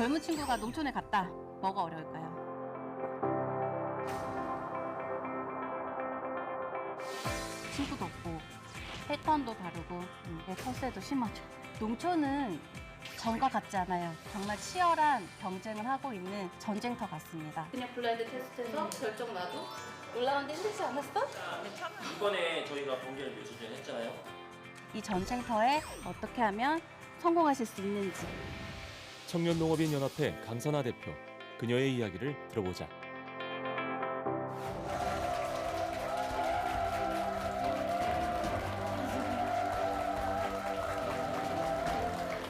젊은 친구가 농촌에 갔다. 뭐가 어려울까요? 친구도 없고 패턴도 다르고 텃세도 심하죠. 농촌은 전과 같지 않아요. 정말 치열한 경쟁을 하고 있는 전쟁터 같습니다. 그냥 블라인드 테스트에서 결정 나도 올라오는데 힘들지 않았어? 이번에 저희가 경기를 며칠 전에 했잖아요. 이 전쟁터에 어떻게 하면 성공하실 수 있는지. 청년농업인연합회 강선아 대표, 그녀의 이야기를 들어보자.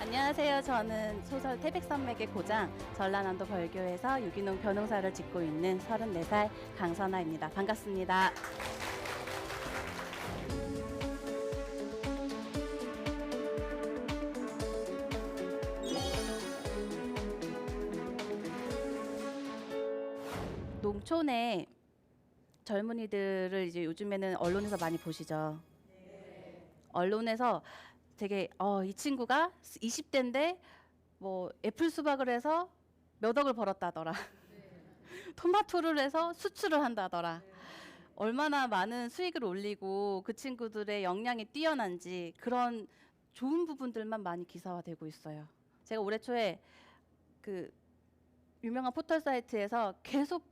안녕하세요. 저는 소설 태백산맥의 고장 전라남도 벌교에서 유기농 벼농사를 짓고 있는 34살 강선아입니다. 반갑습니다. 농촌의 젊은이들을 이제 요즘에는 언론에서 많이 보시죠. 언론에서 되게 이 친구가 20대인데 뭐 애플 수박을 해서 몇 억을 벌었다더라. 토마토를 해서 수출을 한다더라. 얼마나 많은 수익을 올리고 그 친구들의 역량이 뛰어난지 그런 좋은 부분들만 많이 기사화되고 있어요. 제가 올해 초에 그 유명한 포털 사이트에서 계속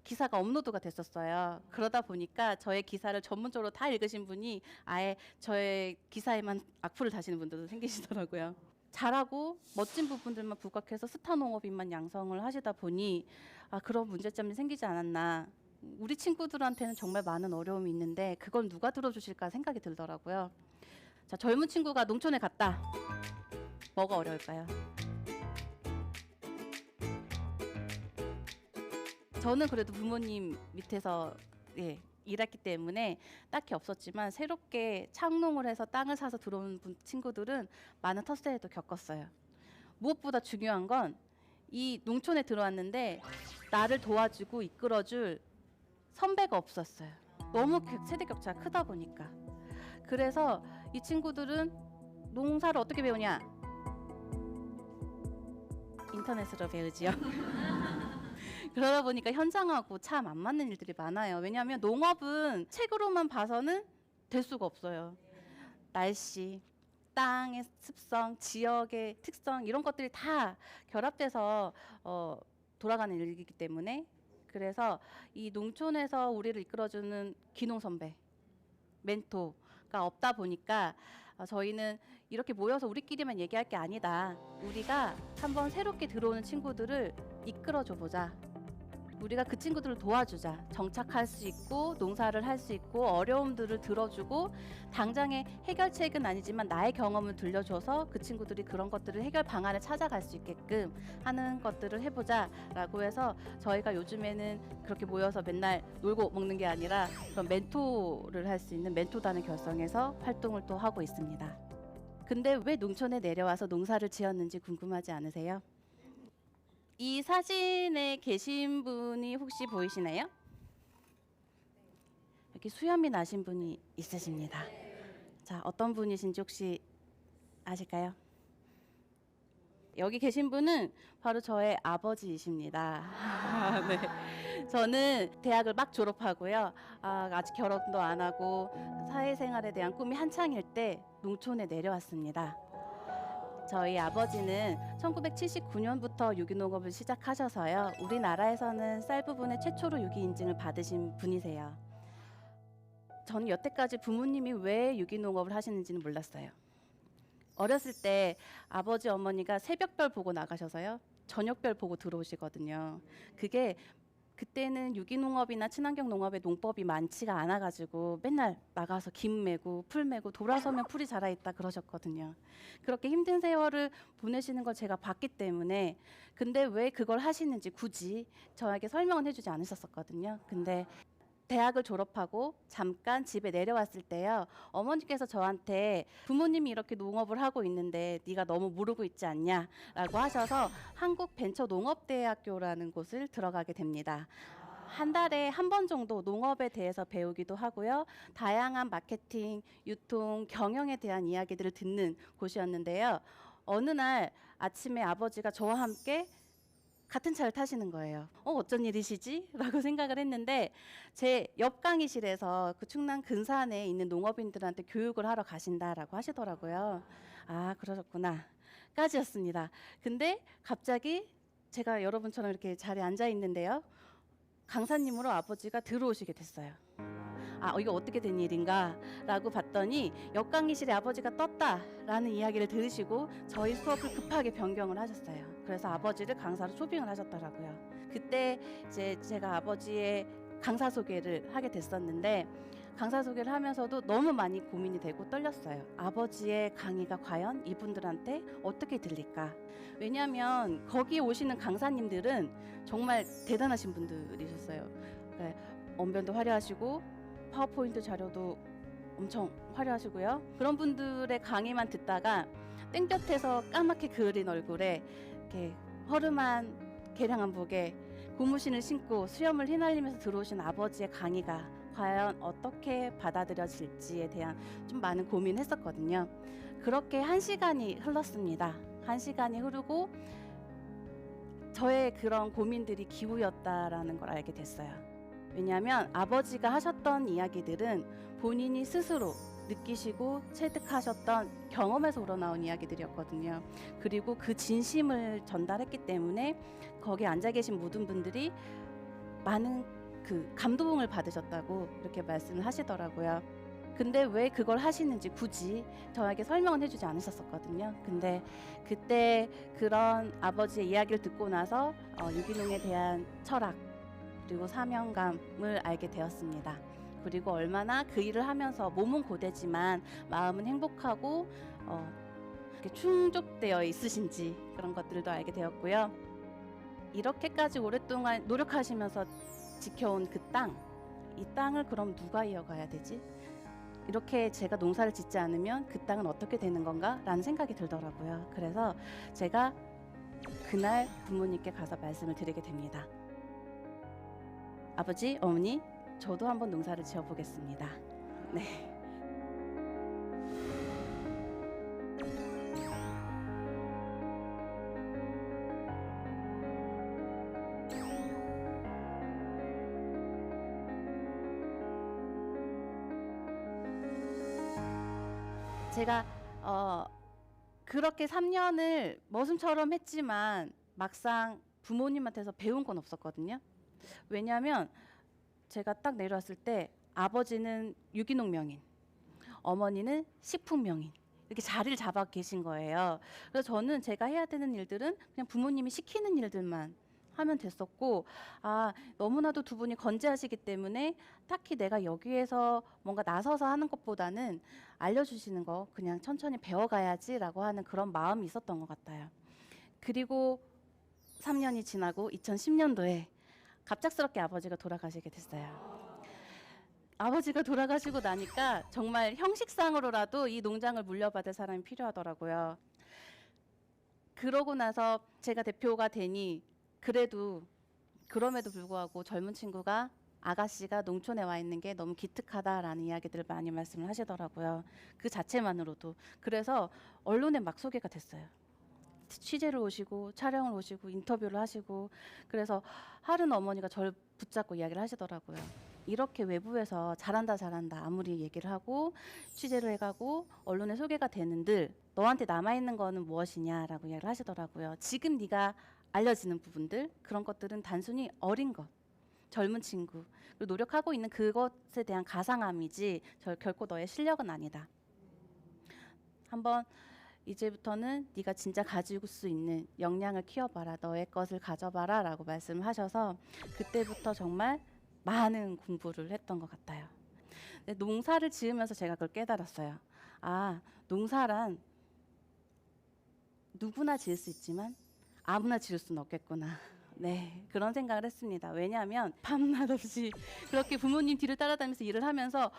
기사가 업로드가 됐었어요. 그러다 보니까 저의 기사를 전문적으로 다 읽으신 분이 아예 저의 기사에만 악플을 다시는 분들도 생기시더라고요. 잘하고 멋진 부분들만 부각해서 스타 농업인만 양성을 하시다 보니 그런 문제점이 생기지 않았나. 우리 친구들한테는 정말 많은 어려움이 있는데 그걸 누가 들어주실까 생각이 들더라고요. 자, 젊은 친구가 농촌에 갔다. 뭐가 어려울까요? 저는 그래도 부모님 밑에서 일했기 때문에 딱히 없었지만 새롭게 창농을 해서 땅을 사서 들어온 친구들은 많은 텃세에도 겪었어요. 무엇보다 중요한 건 이 농촌에 들어왔는데 나를 도와주고 이끌어줄 선배가 없었어요. 너무 세대 격차가 크다 보니까. 그래서 이 친구들은 농사를 어떻게 배우냐? 인터넷으로 배우지요. 그러다 보니까 현장하고 참 안 맞는 일들이 많아요. 왜냐하면 농업은 책으로만 봐서는 될 수가 없어요. 날씨, 땅의 습성, 지역의 특성 이런 것들이 다 결합돼서 돌아가는 일이기 때문에 그래서 이 농촌에서 우리를 이끌어주는 기농 선배, 멘토가 없다 보니까 저희는 이렇게 모여서 우리끼리만 얘기할 게 아니다. 우리가 한번 새롭게 들어오는 친구들을 이끌어줘 보자. 우리가 그 친구들을 도와주자. 정착할 수 있고 농사를 할 수 있고 어려움들을 들어주고 당장의 해결책은 아니지만 나의 경험을 들려줘서 그 친구들이 그런 것들을 해결 방안을 찾아갈 수 있게끔 하는 것들을 해보자 라고 해서 저희가 요즘에는 그렇게 모여서 맨날 놀고 먹는 게 아니라 그런 멘토를 할 수 있는 멘토단을 결성해서 활동을 또 하고 있습니다. 근데 왜 농촌에 내려와서 농사를 지었는지 궁금하지 않으세요? 이 사진에 계신 분이 혹시 보이시나요? 여기 수염이 나신 분이 있으십니다. 자, 어떤 분이신지 혹시 아실까요? 여기 계신 분은 바로 저의 아버지이십니다. 네. 저는 대학을 막 졸업하고요. 아직 결혼도 안 하고 사회생활에 대한 꿈이 한창일 때 농촌에 내려왔습니다. 저희 아버지는 1979년부터 유기농업을 시작하셔서요. 우리나라에서는 쌀 부분에 최초로 유기인증을 받으신 분이세요. 저는 여태까지 부모님이 왜 유기농업을 하시는지는 몰랐어요. 어렸을 때 아버지 어머니가 새벽별 보고 나가셔서요. 저녁별 보고 들어오시거든요. 그게 그때는 유기농업이나 친환경 농업의 농법이 많지가 않아가지고 맨날 나가서 김 메고 풀 메고 돌아서면 풀이 자라있다 그러셨거든요. 그렇게 힘든 세월을 보내시는 걸 제가 봤기 때문에 근데 왜 그걸 하시는지 굳이 저에게 설명은 해주지 않으셨었거든요. 근데 대학을 졸업하고 잠깐 집에 내려왔을 때요. 어머니께서 저한테 부모님이 이렇게 농업을 하고 있는데 네가 너무 모르고 있지 않냐 라고 하셔서 한국벤처농업대학교라는 곳을 들어가게 됩니다. 한 달에 한 번 정도 농업에 대해서 배우기도 하고요. 다양한 마케팅, 유통, 경영에 대한 이야기들을 듣는 곳이었는데요. 어느 날 아침에 아버지가 저와 함께 같은 차를 타시는 거예요. 어쩐 일이시지? 라고 생각을 했는데 제 옆 강의실에서 그 충남 근산에 있는 농업인들한테 교육을 하러 가신다라고 하시더라고요. 아, 그러셨구나. 까지였습니다. 근데 갑자기 제가 여러분처럼 이렇게 자리에 앉아 있는데요. 강사님으로 아버지가 들어오시게 됐어요. 아, 이거 어떻게 된 일인가? 라고 봤더니 옆 강의실에 아버지가 떴다라는 이야기를 들으시고 저희 수업을 급하게 변경을 하셨어요. 그래서 아버지를 강사로 초빙을 하셨더라고요. 그때 이제 제가 아버지의 강사 소개를 하게 됐었는데 강사 소개를 하면서도 너무 많이 고민이 되고 떨렸어요. 아버지의 강의가 과연 이분들한테 어떻게 들릴까? 왜냐하면 거기에 오시는 강사님들은 정말 대단하신 분들이셨어요. 네, 언변도 화려하시고 파워포인트 자료도 엄청 화려하시고요. 그런 분들의 강의만 듣다가 땡볕에서 까맣게 그을린 얼굴에 이렇게 허름한 개량한복에 고무신을 신고 수염을 휘날리면서 들어오신 아버지의 강의가 과연 어떻게 받아들여질지에 대한 좀 많은 고민했었거든요. 그렇게 1시간이 흘렀습니다. 1시간이 흐르고 저의 그런 고민들이 기우였다라는 걸 알게 됐어요. 왜냐하면 아버지가 하셨던 이야기들은 본인이 스스로 느끼시고 체득하셨던 경험에서 우러나온 이야기들이었거든요. 그리고 그 진심을 전달했기 때문에 거기 앉아 계신 모든 분들이 많은 그 감동을 받으셨다고 이렇게 말씀을 하시더라고요. 근데 왜 그걸 하시는지 굳이 저에게 설명은 해주지 않으셨었거든요. 근데 그때 그런 아버지의 이야기를 듣고 나서 유기농에 대한 철학 그리고 사명감을 알게 되었습니다. 그리고 얼마나 그 일을 하면서 몸은 고되지만 마음은 행복하고 이렇게 충족되어 있으신지 그런 것들도 알게 되었고요. 이렇게까지 오랫동안 노력하시면서 지켜온 그 땅, 이 땅을 그럼 누가 이어가야 되지? 이렇게 제가 농사를 짓지 않으면 그 땅은 어떻게 되는 건가? 라는 생각이 들더라고요. 그래서 제가 그날 부모님께 가서 말씀을 드리게 됩니다. 아버지, 어머니, 저도 한번 농사를 지어보겠습니다. 네. 제가 그렇게 3년을 머슴처럼 했지만 막상 부모님한테서 배운 건 없었거든요. 왜냐하면 제가 딱 내려왔을 때 아버지는 유기농 명인, 어머니는 식품 명인 이렇게 자리를 잡아 계신 거예요. 그래서 저는 제가 해야 되는 일들은 그냥 부모님이 시키는 일들만 하면 됐었고, 너무나도 두 분이 건재하시기 때문에 딱히 내가 여기에서 뭔가 나서서 하는 것보다는 알려주시는 거 그냥 천천히 배워가야지라고 하는 그런 마음이 있었던 것 같아요. 그리고 3년이 지나고 2010년도에 갑작스럽게 아버지가 돌아가시게 됐어요. 아버지가 돌아가시고 나니까 정말 형식상으로라도 이 농장을 물려받을 사람이 필요하더라고요. 그러고 나서 제가 대표가 되니 그럼에도 불구하고 젊은 친구가 아가씨가 농촌에 와 있는 게 너무 기특하다라는 이야기들을 많이 말씀을 하시더라고요. 그 자체만으로도. 그래서 언론에 막 소개가 됐어요. 취재를 오시고 촬영을 오시고 인터뷰를 하시고 그래서 하루는 어머니가 저를 붙잡고 이야기를 하시더라고요. 이렇게 외부에서 잘한다 아무리 얘기를 하고 취재를 해가고 언론에 소개가 되는들 너한테 남아있는 거는 무엇이냐라고 이야기를 하시더라고요. 지금 네가 알려지는 부분들 그런 것들은 단순히 어린 것 젊은 친구 그리고 노력하고 있는 그것에 대한 가상함이지 결코 너의 실력은 아니다. 한번 이제부터는 네가 진짜 가지고 수 있는 역량을 키워봐라. 너의 것을 가져봐라 라고 말씀을 하셔서 그때부터 정말 많은 공부를 했던 것 같아요. 농사를 지으면서 제가 그걸 깨달았어요. 농사란 누구나 지을 수 있지만 아무나 지을 수는 없겠구나. 네, 그런 생각을 했습니다. 왜냐하면 밤낮 없이 그렇게 부모님 뒤를 따라다니면서 일을 하면서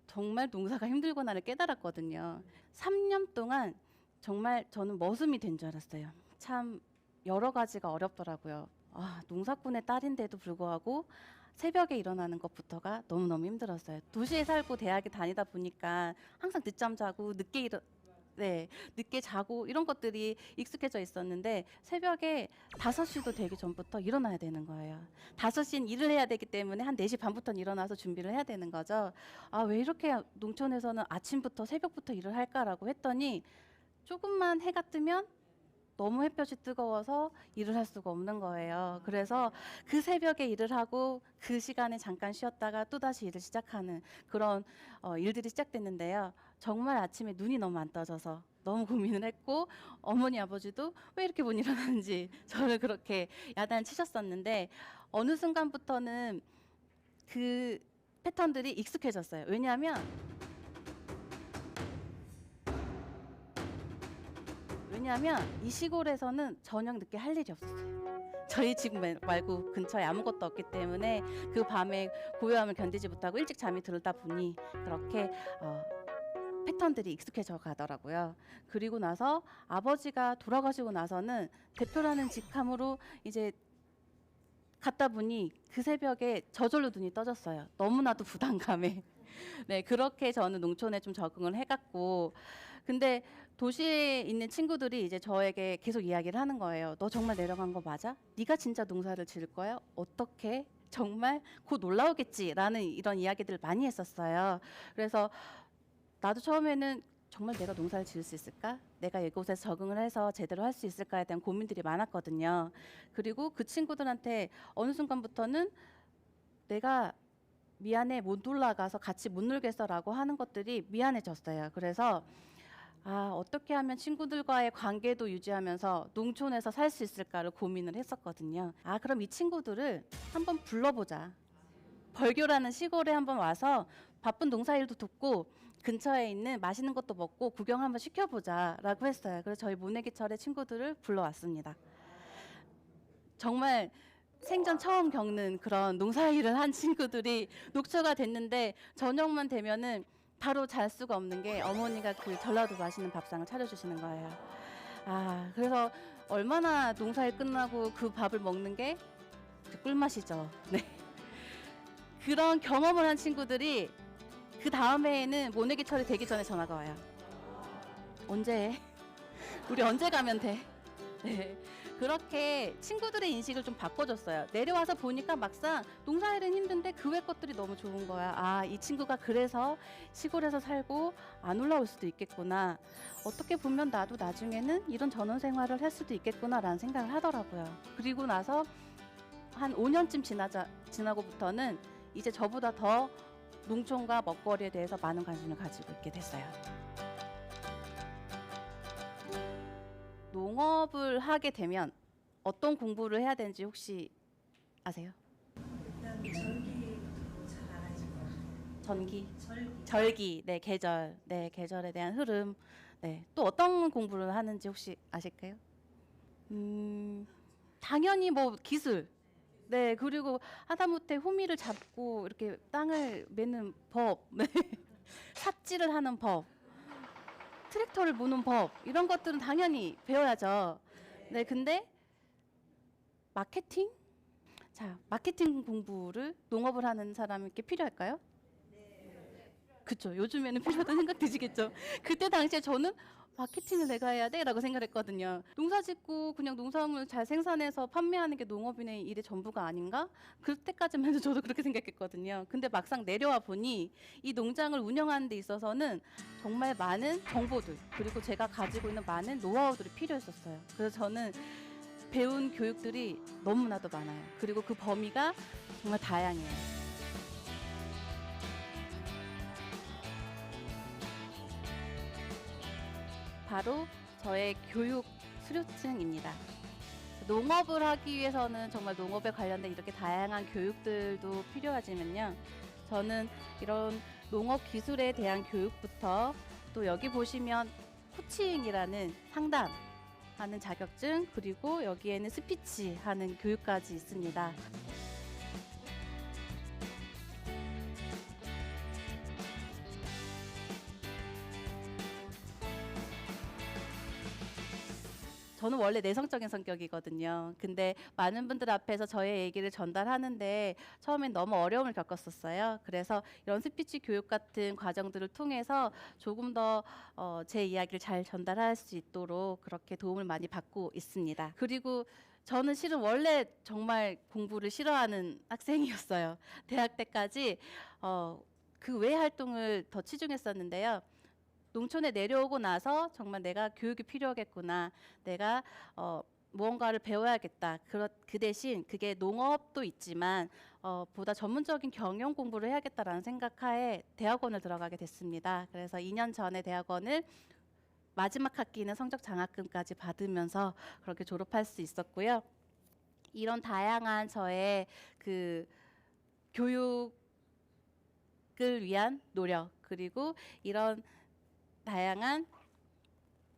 정말 농사가 힘들구나를 깨달았거든요. 3년 동안 정말 저는 머슴이 된 줄 알았어요. 참 여러 가지가 어렵더라고요. 농사꾼의 딸인데도 불구하고 새벽에 일어나는 것부터가 너무너무 힘들었어요. 도시에 살고 대학에 다니다 보니까 항상 늦잠 자고 늦게 네, 늦게 자고 이런 것들이 익숙해져 있었는데 새벽에 5시도 되기 전부터 일어나야 되는 거예요. 5시는 일을 해야 되기 때문에 한 4시 반부터는 일어나서 준비를 해야 되는 거죠. 아, 왜 이렇게 농촌에서는 아침부터 새벽부터 일을 할까라고 했더니 조금만 해가 뜨면 너무 햇볕이 뜨거워서 일을 할 수가 없는 거예요. 그래서 그 새벽에 일을 하고 그 시간에 잠깐 쉬었다가 또다시 일을 시작하는 그런 일들이 시작됐는데요. 정말 아침에 눈이 너무 안 떠져서 너무 고민을 했고 어머니 아버지도 왜 이렇게 못 일어나는지 저를 그렇게 야단치셨었는데 어느 순간부터는 그 패턴들이 익숙해졌어요. 왜냐하면 이 시골에서는 저녁 늦게 할 일이 없었어요. 저희 집 말고 근처에 아무것도 없기 때문에 그 밤에 고요함을 견디지 못하고 일찍 잠이 들다 보니 그렇게 패턴들이 익숙해져 가더라고요. 그리고 나서 아버지가 돌아가시고 나서는 대표라는 직함으로 이제 갔다 보니 그 새벽에 저절로 눈이 떠졌어요. 너무나도 부담감에. 네, 그렇게 저는 농촌에 좀 적응을 해갔고, 근데 도시에 있는 친구들이 이제 저에게 계속 이야기를 하는 거예요. 너 정말 내려간 거 맞아? 네가 진짜 농사를 지을 거야? 어떻게? 정말 곧 올라오겠지라는 이런 이야기들을 많이 했었어요. 그래서 나도 처음에는 정말 내가 농사를 지을 수 있을까? 내가 이곳에서 적응을 해서 제대로 할 수 있을까에 대한 고민들이 많았거든요. 그리고 그 친구들한테 어느 순간부터는 내가 미안해 못 올라가서 같이 못 놀겠어라고 하는 것들이 미안해졌어요. 그래서 어떻게 하면 친구들과의 관계도 유지하면서 농촌에서 살 수 있을까를 고민을 했었거든요. 그럼 이 친구들을 한번 불러보자. 벌교라는 시골에 한번 와서 바쁜 농사일도 돕고 근처에 있는 맛있는 것도 먹고 구경 한번 시켜보자라고 했어요. 그래서 저희 모내기철의 친구들을 불러왔습니다. 정말 생전 처음 겪는 그런 농사일을 한 친구들이 녹초가 됐는데 저녁만 되면은 바로 잘 수가 없는 게 어머니가 그 전라도 맛있는 밥상을 차려주시는 거예요. 그래서 얼마나 농사일 끝나고 그 밥을 먹는 게 꿀맛이죠. 네. 그런 경험을 한 친구들이 그 다음 해에는 모내기철이 되기 전에 전화가 와요. 언제 해? 우리 언제 가면 돼? 네. 그렇게 친구들의 인식을 좀 바꿔줬어요. 내려와서 보니까 막상 농사일은 힘든데 그 외 것들이 너무 좋은 거야. 이 친구가 그래서 시골에서 살고 안 올라올 수도 있겠구나. 어떻게 보면 나도 나중에는 이런 전원 생활을 할 수도 있겠구나라는 생각을 하더라고요. 그리고 나서 한 5년쯤 지나고부터는 이제 저보다 더 농촌과 먹거리에 대해서 많은 관심을 가지고 있게 됐어요. 농업을 하게 되면 어떤 공부를 해야 되는지 혹시 아세요? 일단 절기부터 잘 알아야지 것 같아요. 전기, 절기. 절기, 네, 계절, 네, 계절에 대한 흐름, 네, 또 어떤 공부를 하는지 혹시 아실까요? 당연히 뭐 기술, 네, 그리고 하다못해 호미를 잡고 이렇게 땅을 매는 법, 네, 삽질을 하는 법. 트랙터를 모는 법 이런 것들은 당연히 배워야죠. 네, 근데 마케팅? 자, 마케팅 공부를 농업을 하는 사람에게 필요할까요? 그렇죠. 요즘에는 필요하다는 생각 드시겠죠. 그때 당시에 저는 마케팅을 내가 해야 돼라고 생각했거든요. 농사짓고 그냥 농산물 잘 생산해서 판매하는 게 농업인의 일의 전부가 아닌가? 그때까지만 해도 저도 그렇게 생각했거든요. 근데 막상 내려와 보니 이 농장을 운영하는 데 있어서는 정말 많은 정보들 그리고 제가 가지고 있는 많은 노하우들이 필요했었어요. 그래서 저는 배운 교육들이 너무나도 많아요. 그리고 그 범위가 정말 다양해요. 바로 저의 교육 수료증입니다. 농업을 하기 위해서는 정말 농업에 관련된 이렇게 다양한 교육들도 필요하지만요. 저는 이런 농업 기술에 대한 교육부터 또 여기 보시면 코칭이라는 상담하는 자격증 그리고 여기에는 스피치 하는 교육까지 있습니다. 저는 원래 내성적인 성격이거든요. 근데 많은 분들 앞에서 저의 얘기를 전달하는데 처음엔 너무 어려움을 겪었었어요. 그래서 이런 스피치 교육 같은 과정들을 통해서 조금 더 제 이야기를 잘 전달할 수 있도록 그렇게 도움을 많이 받고 있습니다. 그리고 저는 실은 원래 정말 공부를 싫어하는 학생이었어요. 대학 때까지 그 외 활동을 더 치중했었는데요. 농촌에 내려오고 나서 정말 내가 교육이 필요하겠구나. 내가 무언가를 배워야겠다. 그 대신 그게 농업도 있지만 보다 전문적인 경영 공부를 해야겠다라는 생각하에 대학원을 들어가게 됐습니다. 그래서 2년 전에 대학원을 마지막 학기는 성적 장학금까지 받으면서 그렇게 졸업할 수 있었고요. 이런 다양한 저의 그 교육을 위한 노력 그리고 이런 다양한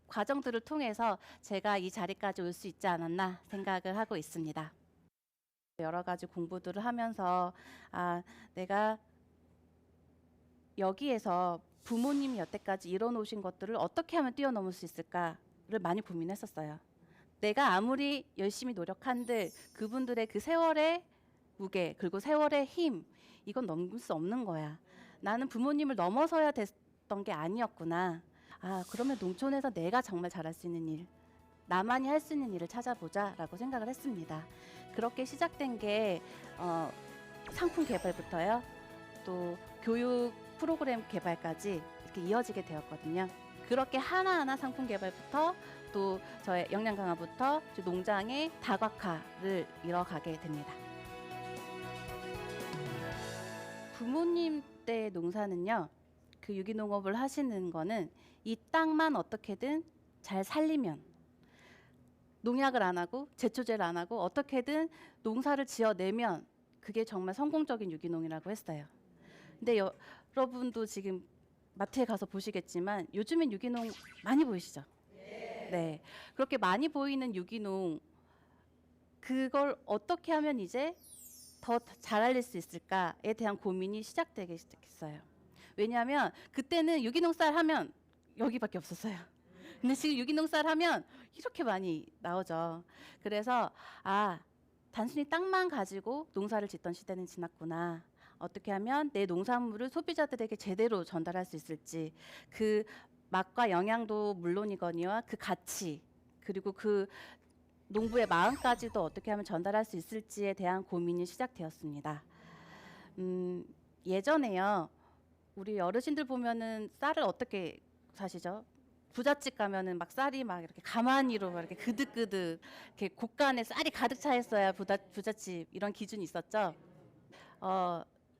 과정들을 통해서 제가 이 자리까지 올 수 있지 않았나 생각을 하고 있습니다. 여러 가지 공부들을 하면서 내가 여기에서 부모님이 여태까지 이뤄놓으신 것들을 어떻게 하면 뛰어넘을 수 있을까를 많이 고민했었어요. 내가 아무리 열심히 노력한들 그분들의 그 세월의 무게 그리고 세월의 힘 이건 넘을 수 없는 거야. 나는 부모님을 넘어서야 됐던 게 아니었구나. 그러면 농촌에서 내가 정말 잘할 수 있는 일, 나만이 할 수 있는 일을 찾아보자라고 생각을 했습니다. 그렇게 시작된 게 상품 개발부터요. 또 교육 프로그램 개발까지 이렇게 이어지게 되었거든요. 그렇게 하나하나 상품 개발부터 또 저의 역량 강화부터 농장의 다각화를 이뤄가게 됩니다. 부모님 때 농사는요. 그 유기농업을 하시는 거는 이 땅만 어떻게든 잘 살리면 농약을 안 하고 제초제를 안 하고 어떻게든 농사를 지어내면 그게 정말 성공적인 유기농이라고 했어요. 근데 여러분도 지금 마트에 가서 보시겠지만 요즘엔 유기농 많이 보이시죠? 네. 그렇게 많이 보이는 유기농 그걸 어떻게 하면 이제 더 잘 알릴 수 있을까에 대한 고민이 시작되기 시작했어요. 왜냐하면 그때는 유기농 쌀 하면 여기밖에 없었어요. 근데 지금 유기농 쌀 하면 이렇게 많이 나오죠. 그래서 단순히 땅만 가지고 농사를 짓던 시대는 지났구나. 어떻게 하면 내 농산물을 소비자들에게 제대로 전달할 수 있을지 그 맛과 영양도 물론이거니와 그 가치 그리고 그 농부의 마음까지도 어떻게 하면 전달할 수 있을지에 대한 고민이 시작되었습니다. 예전에요. 우리 어르신들 보면은 쌀을 어떻게 사시죠? 부잣집 가면은 막 쌀이 막 이렇게 가마니로 막 이렇게 그득그득 이렇게 곳간에 쌀이 가득 차 있어야 부잣집 이런 기준이 있었죠.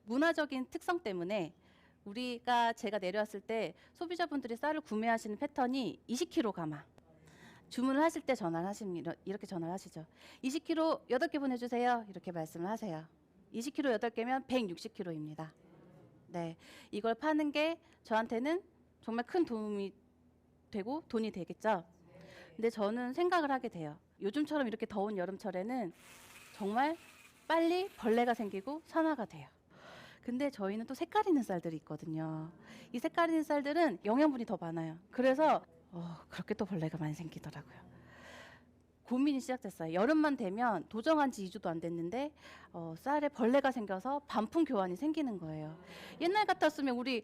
문화적인 특성 때문에 제가 내려왔을 때 소비자분들이 쌀을 구매하시는 패턴이 20kg 가마. 주문을 하실 때 전화를 하십니다. 이렇게 전화를 하시죠. 20kg 8개 보내주세요. 이렇게 말씀을 하세요. 20kg 8개면 160kg입니다. 네, 이걸 파는 게 저한테는 정말 큰 도움이 되고 돈이 되겠죠. 근데 저는 생각을 하게 돼요. 요즘처럼 이렇게 더운 여름철에는 정말 빨리 벌레가 생기고 산화가 돼요. 근데 저희는 또 색깔 있는 쌀들이 있거든요. 이 색깔 있는 쌀들은 영양분이 더 많아요. 그래서 그렇게 또 벌레가 많이 생기더라고요. 고민이 시작됐어요. 여름만 되면 도정한 지 2주도 안 됐는데 쌀에 벌레가 생겨서 반품 교환이 생기는 거예요. 옛날 같았으면 우리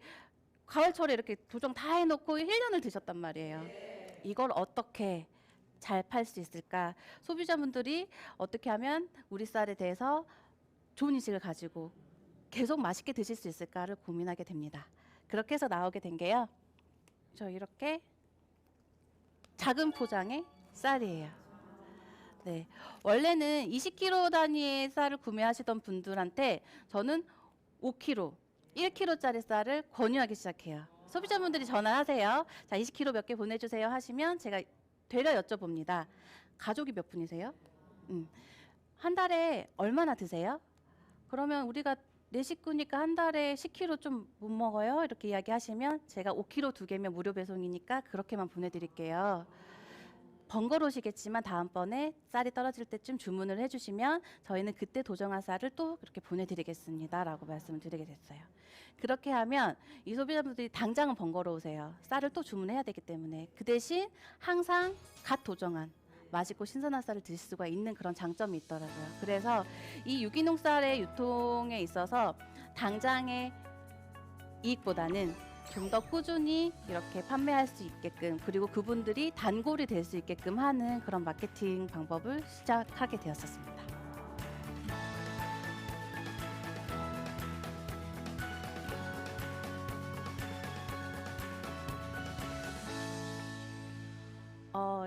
가을철에 이렇게 도정 다 해놓고 1년을 드셨단 말이에요. 이걸 어떻게 잘 팔 수 있을까? 소비자분들이 어떻게 하면 우리 쌀에 대해서 좋은 인식을 가지고 계속 맛있게 드실 수 있을까를 고민하게 됩니다. 그렇게 해서 나오게 된 게요. 저 이렇게 작은 포장의 쌀이에요. 네, 원래는 20kg 단위의 쌀을 구매하시던 분들한테 저는 5kg, 1kg짜리 쌀을 권유하기 시작해요. 소비자분들이 전화하세요. 자, 20kg 몇 개 보내주세요 하시면 제가 되려 여쭤봅니다. 가족이 몇 분이세요? 한 달에 얼마나 드세요? 그러면 우리가 네 식구니까 한 달에 10kg 좀 못 먹어요? 이렇게 이야기하시면 제가 5kg 2개면 무료 배송이니까 그렇게만 보내드릴게요. 번거로우시겠지만 다음번에 쌀이 떨어질 때쯤 주문을 해주시면 저희는 그때 도정한 쌀을 또 그렇게 보내드리겠습니다 라고 말씀을 드리게 됐어요. 그렇게 하면 이 소비자분들이 당장은 번거로우세요. 쌀을 또 주문해야 되기 때문에 그 대신 항상 갓 도정한 맛있고 신선한 쌀을 드실 수가 있는 그런 장점이 있더라고요. 그래서 이 유기농 쌀의 유통에 있어서 당장의 이익보다는 좀 더 꾸준히 이렇게 판매할 수 있게끔, 그리고 그분들이 단골이 될 수 있게끔 하는 그런 마케팅 방법을 시작하게 되었었습니다.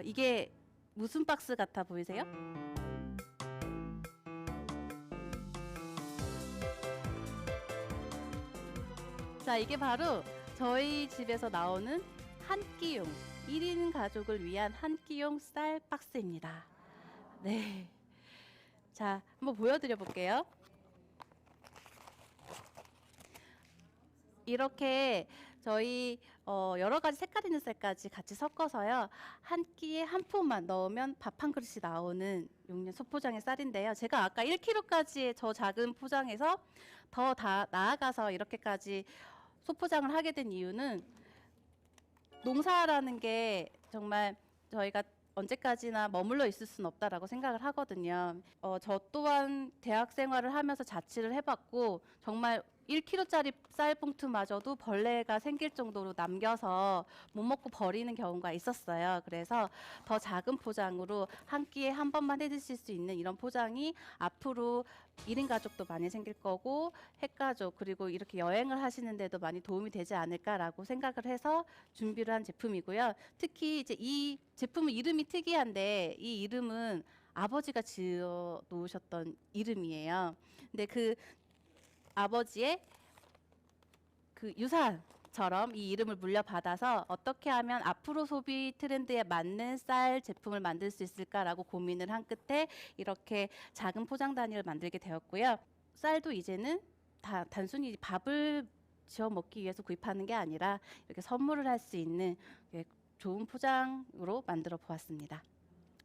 이게 무슨 박스 같아 보이세요? 자, 이게 바로 저희 집에서 나오는 한 끼용 1인 가족을 위한 한 끼용 쌀 박스입니다. 네. 자, 한번 보여드려 볼게요. 이렇게 저희 여러 가지 색깔 있는 쌀까지 같이 섞어서요. 한 끼에 한 포만 넣으면 밥 한 그릇이 나오는 용량 소포장의 쌀인데요. 제가 아까 1kg까지의 저 작은 포장에서 더 나아가서 이렇게까지 소포장을 하게 된 이유는, 농사라는 게 정말 저희가 언제까지나 머물러 있을 수는 없다라고 생각을 하거든요. 저 또한 대학 생활을 하면서 자취를 해봤고, 정말 1kg짜리 쌀 봉투마저도 벌레가 생길 정도로 남겨서 못 먹고 버리는 경우가 있었어요. 그래서 더 작은 포장으로 한 끼에 한 번만 해 드실 수 있는 이런 포장이 앞으로 1인 가족도 많이 생길 거고, 핵가족, 그리고 이렇게 여행을 하시는데도 많이 도움이 되지 않을까라고 생각을 해서 준비를 한 제품이고요. 특히 이제 이 제품은 이름이 특이한데, 이 이름은 아버지가 지어 놓으셨던 이름이에요. 근데 그 아버지의 그 유산처럼 이 이름을 물려받아서 어떻게 하면 앞으로 소비 트렌드에 맞는 쌀 제품을 만들 수 있을까라고 고민을 한 끝에 이렇게 작은 포장 단위를 만들게 되었고요. 쌀도 이제는 단순히 밥을 지어 먹기 위해서 구입하는 게 아니라 이렇게 선물을 할 수 있는 좋은 포장으로 만들어 보았습니다.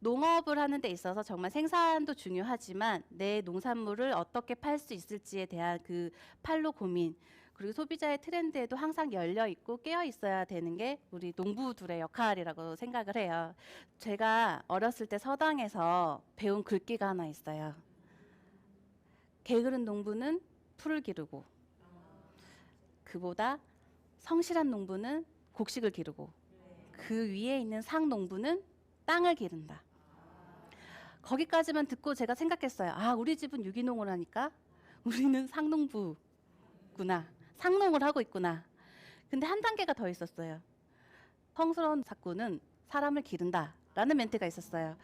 농업을 하는 데 있어서 정말 생산도 중요하지만 내 농산물을 어떻게 팔 수 있을지에 대한 그 판로 고민, 그리고 소비자의 트렌드에도 항상 열려 있고 깨어 있어야 되는 게 우리 농부들의 역할이라고 생각을 해요. 제가 어렸을 때 서당에서 배운 글귀가 하나 있어요. 게으른 농부는 풀을 기르고, 그보다 성실한 농부는 곡식을 기르고, 그 위에 있는 상농부는 땅을 기른다. 거기까지만 듣고 제가 생각했어요. 아, 우리 집은 유기농을 하니까 우리는 상농부구나. 상농을 하고 있구나. 근데 한 단계가 더 있었어요. 성스러운 사꾼은 사람을 기른다 라는 멘트가 있었어요.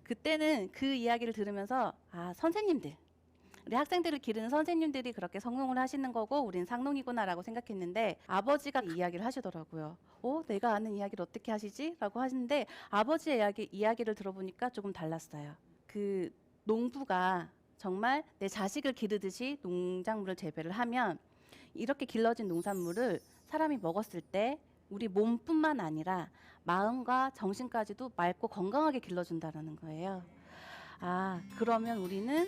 그때는 그 이야기를 들으면서, 아, 선생님들, 우리 학생들을 기르는 선생님들이 그렇게 성농을 하시는 거고 우린 상농이구나라고 생각했는데, 아버지가 이야기를 하시더라고요. 내가 아는 이야기를 어떻게 하시지? 라고 하시는데, 아버지의 이야기를 들어보니까 조금 달랐어요. 그 농부가 정말 내 자식을 기르듯이 농작물을 재배를 하면 이렇게 길러진 농산물을 사람이 먹었을 때 우리 몸뿐만 아니라 마음과 정신까지도 맑고 건강하게 길러준다는 거예요. 아, 그러면 우리는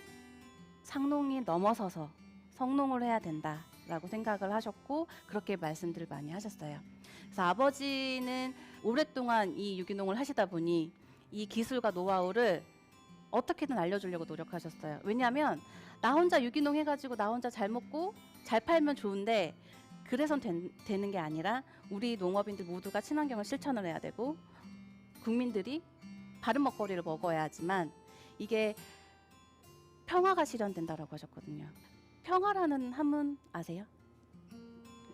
상농이 넘어서서 성농을 해야 된다라고 생각을 하셨고, 그렇게 말씀들을 많이 하셨어요. 그래서 아버지는 오랫동안 이 유기농을 하시다 보니 이 기술과 노하우를 어떻게든 알려주려고 노력하셨어요. 왜냐하면 나 혼자 유기농 해가지고 나 혼자 잘 먹고 잘 팔면 좋은데, 그래선 되는 게 아니라 우리 농업인들 모두가 친환경을 실천을 해야 되고 국민들이 바른 먹거리를 먹어야 하지만 이게 평화가 실현된다라고 하셨거든요. 평화라는 한문 아세요?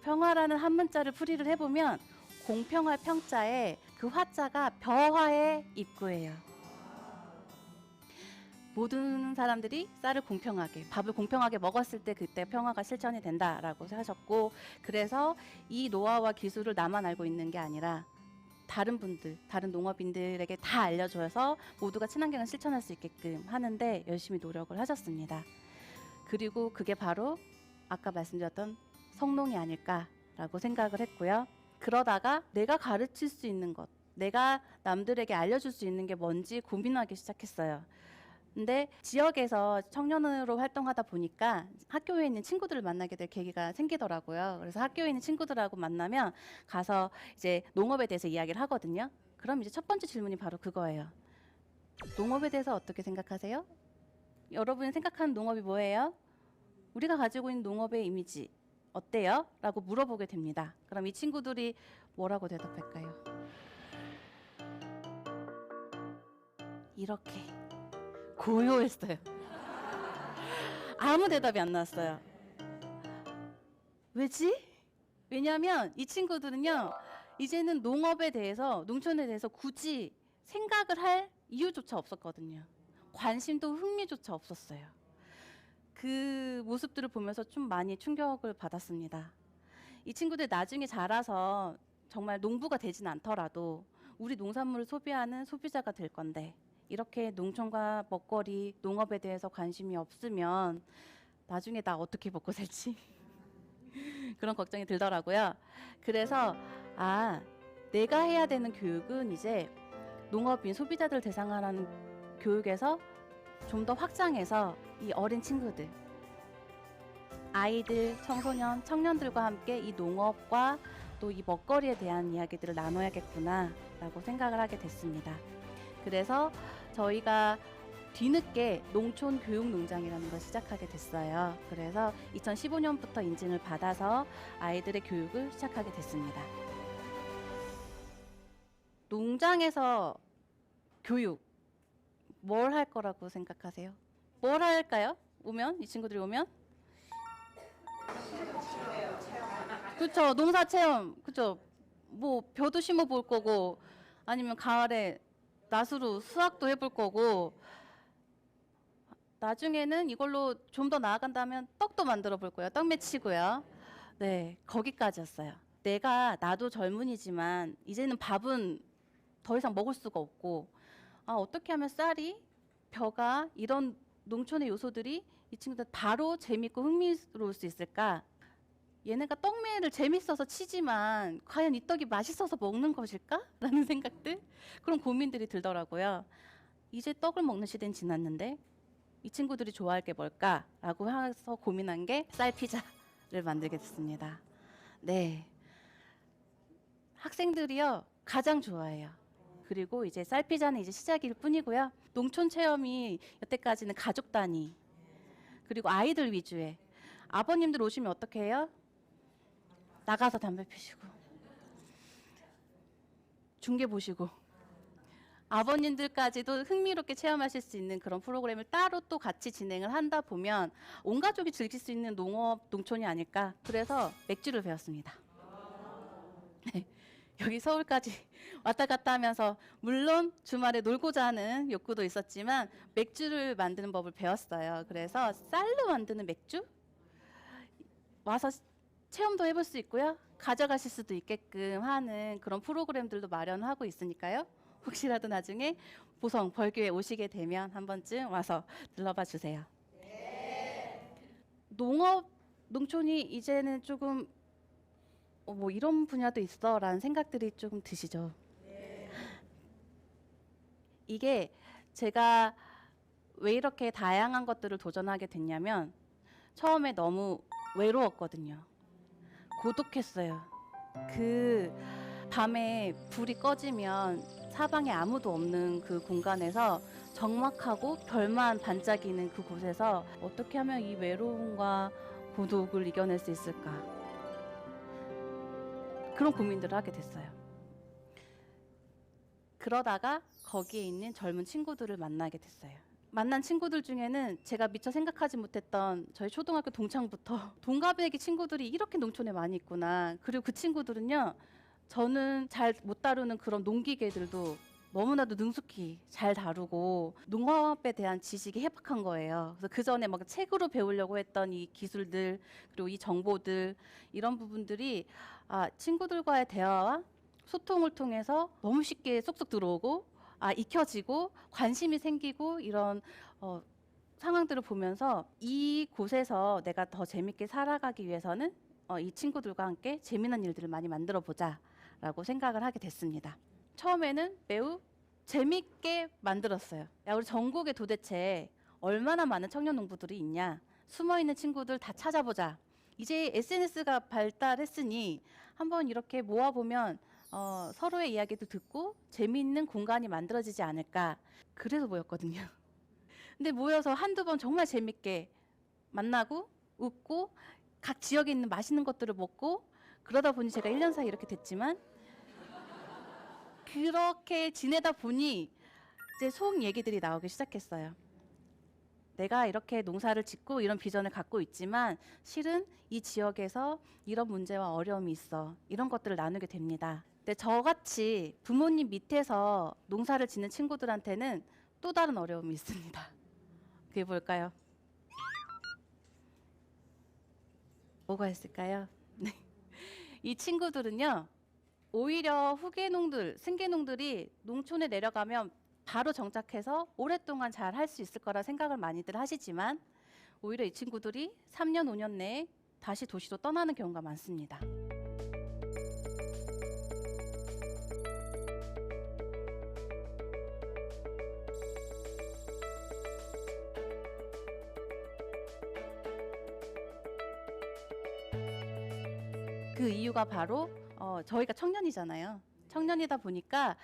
평화라는 한문자를 풀이를 해보면 공평할 평자에 그 화자가 벼화의 입구예요. 모든 사람들이 쌀을 공평하게, 밥을 공평하게 먹었을 때 그때 평화가 실천이 된다라고 하셨고, 그래서 이 노하우와 기술을 나만 알고 있는 게 아니라 다른 분들, 다른 농업인들에게 다 알려줘서 모두가 친환경을 실천할 수 있게끔 하는데 열심히 노력을 하셨습니다. 그리고 그게 바로 아까 말씀드렸던 성농이 아닐까라고 생각을 했고요. 그러다가 내가 가르칠 수 있는 것, 내가 남들에게 알려줄 수 있는 게 뭔지 고민하기 시작했어요. 근데 지역에서 청년으로 활동하다 보니까 학교에 있는 친구들을 만나게 될 계기가 생기더라고요. 그래서 학교에 있는 친구들하고 만나면 가서 이제 농업에 대해서 이야기를 하거든요. 그럼 이제 첫 번째 질문이 바로 그거예요. 농업에 대해서 어떻게 생각하세요? 여러분이 생각하는 농업이 뭐예요? 우리가 가지고 있는 농업의 이미지 어때요? 라고 물어보게 됩니다. 그럼 이 친구들이 뭐라고 대답할까요? 이렇게 고요했어요. 아무 대답이 안 나왔어요. 왜지? 왜냐하면 이 친구들은요, 이제는 농업에 대해서, 농촌에 대해서 굳이 생각을 할 이유조차 없었거든요. 관심도 흥미조차 없었어요. 그 모습들을 보면서 좀 많이 충격을 받았습니다. 이 친구들 나중에 자라서 정말 농부가 되진 않더라도 우리 농산물을 소비하는 소비자가 될 건데, 이렇게 농촌과 먹거리, 농업에 대해서 관심이 없으면 나중에 나 어떻게 먹고 살지? 그런 걱정이 들더라고요. 그래서 내가 해야 되는 교육은 이제 농업인 소비자들 대상으로 하는 교육에서 좀 더 확장해서 이 어린 친구들, 아이들, 청소년, 청년들과 함께 이 농업과 또 이 먹거리에 대한 이야기들을 나눠야겠구나 라고 생각을 하게 됐습니다. 그래서 저희가 뒤늦게 농촌 교육농장이라는 걸 시작하게 됐어요. 그래서 2015년부터 인증을 받아서 아이들의 교육을 시작하게 됐습니다. 농장에서 교육, 뭘 할 거라고 생각하세요? 뭘 할까요? 이 친구들이 오면? 그렇죠. 농사 체험. 그렇죠. 뭐 벼도 심어 볼 거고, 아니면 가을에 낫으로 수확도 해볼 거고, 나중에는 이걸로 좀 더 나아간다면 떡도 만들어 볼 거예요. 떡 맺히고요. 네, 거기까지였어요. 나도 젊은이지만 이제는 밥은 더 이상 먹을 수가 없고, 어떻게 하면 쌀이, 벼가, 이런 농촌의 요소들이 이 친구들 바로 재밌고 흥미로울 수 있을까? 얘네가 떡매를 재밌어서 치지만 과연 이 떡이 맛있어서 먹는 것일까? 라는 생각들, 그런 고민들이 들더라고요. 이제 떡을 먹는 시대는 지났는데 이 친구들이 좋아할 게 뭘까라고 해서 고민한 게 쌀피자를 만들게 됐습니다. 네, 학생들이요 가장 좋아해요. 그리고 이제 쌀피자는 이제 시작일 뿐이고요. 농촌 체험이 여태까지는 가족 단위, 그리고 아이들 위주의, 아버님들 오시면 어떻게 해요? 나가서 담배 피시고 중계 보시고, 아버님들까지도 흥미롭게 체험하실 수 있는 그런 프로그램을 따로 또 같이 진행을 한다 보면 온 가족이 즐길 수 있는 농업, 농촌이 아닐까. 그래서 맥주를 배웠습니다. 네, 여기 서울까지 왔다 갔다 하면서 물론 주말에 놀고자 하는 욕구도 있었지만 맥주를 만드는 법을 배웠어요. 그래서 쌀로 만드는 맥주? 와서 체험도 해볼 수 있고요. 가져가실 수도 있게끔 하는 그런 프로그램들도 마련하고 있으니까요. 혹시라도 나중에 보성 벌교에 오시게 되면 한 번쯤 와서 들러봐 주세요. 농업, 농촌이 이제는 조금 뭐 이런 분야도 있어라는 생각들이 조금 드시죠. 이게 제가 왜 이렇게 다양한 것들을 도전하게 됐냐면 처음에 너무 외로웠거든요. 고독했어요. 그 밤에 불이 꺼지면 사방에 아무도 없는 그 공간에서 적막하고 별만 반짝이는 그곳에서 어떻게 하면 이 외로움과 고독을 이겨낼 수 있을까? 그런 고민들을 하게 됐어요. 그러다가 거기에 있는 젊은 친구들을 만나게 됐어요. 만난 친구들 중에는 제가 미처 생각하지 못했던 저희 초등학교 동창부터 동갑내기 친구들이 이렇게 농촌에 많이 있구나. 그리고 그 친구들은요, 저는 잘 못 다루는 그런 농기계들도 너무나도 능숙히 잘 다루고 농업에 대한 지식이 해박한 거예요. 그래서 그 전에 막 책으로 배우려고 했던 이 기술들, 그리고 이 정보들, 이런 부분들이 친구들과의 대화와 소통을 통해서 너무 쉽게 쏙쏙 들어오고 익혀지고 관심이 생기고, 이런 상황들을 보면서 이 곳에서 내가 더 재밌게 살아가기 위해서는 이 친구들과 함께 재미난 일들을 많이 만들어 보자 라고 생각을 하게 됐습니다. 처음에는 매우 재밌게 만들었어요. 우리 전국에 도대체 얼마나 많은 청년 농부들이 있냐, 숨어있는 친구들 다 찾아보자. 이제 SNS가 발달했으니 한번 이렇게 모아보면 서로의 이야기도 듣고 재미있는 공간이 만들어지지 않을까. 그래서 모였거든요. 근데 모여서 한두 번 정말 재밌게 만나고 웃고 각 지역에 있는 맛있는 것들을 먹고 그러다 보니 제가 1년 사이 이렇게 됐지만 그렇게 지내다 보니 이제 속 얘기들이 나오기 시작했어요. 내가 이렇게 농사를 짓고 이런 비전을 갖고 있지만 실은 이 지역에서 이런 문제와 어려움이 있어. 이런 것들을 나누게 됩니다. 근데 저같이 부모님 밑에서 농사를 짓는 친구들한테는 또 다른 어려움이 있습니다. 그게 뭘까요? 뭐가 있을까요? 네. 이 친구들은요, 오히려 후계농들, 승계농들이 농촌에 내려가면 바로 정착해서 오랫동안 잘 할 수 있을 거라 생각을 많이들 하시지만 오히려 이 친구들이 3년, 5년 내에 다시 도시로 떠나는 경우가 많습니다. 그 이유가 바로 저희가 청년이잖아요. 청년이다 보니까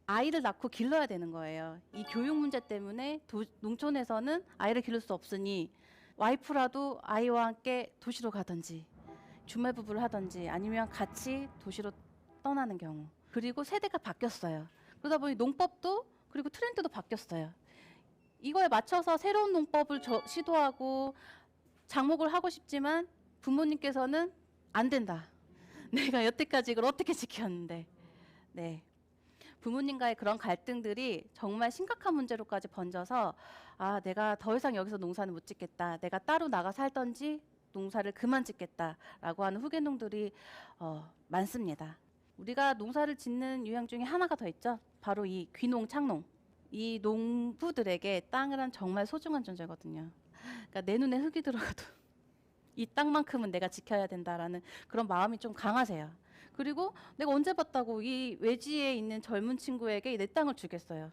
아이를 낳고 길러야 되는 거예요. 이 교육 문제 때문에 농촌에서는 아이를 기를 수 없으니 와이프라도 아이와 함께 도시로 가든지 주말 부부를 하든지 아니면 같이 도시로 떠나는 경우. 그리고 세대가 바뀌었어요. 그러다 보니 농법도 그리고 트렌드도 바뀌었어요. 이거에 맞춰서 새로운 농법을 시도하고 장목을 하고 싶지만 부모님께서는 안 된다. 내가 여태까지 이걸 어떻게 지켰는데. 네. 부모님과의 그런 갈등들이 정말 심각한 문제로까지 번져서 아, 내가 더 이상 여기서 농사는 못 짓겠다. 내가 따로 나가 살던지 농사를 그만 짓겠다라고 하는 후계농들이 많습니다. 우리가 농사를 짓는 유형 중에 하나가 더 있죠. 바로 이 귀농, 창농. 이 농부들에게 땅은 정말 소중한 존재거든요. 그러니까 내 눈에 흙이 들어가도 이 땅만큼은 내가 지켜야 된다라는 그런 마음이 좀 강하세요. 그리고 내가 언제 봤다고 이 외지에 있는 젊은 친구에게 내 땅을 주겠어요.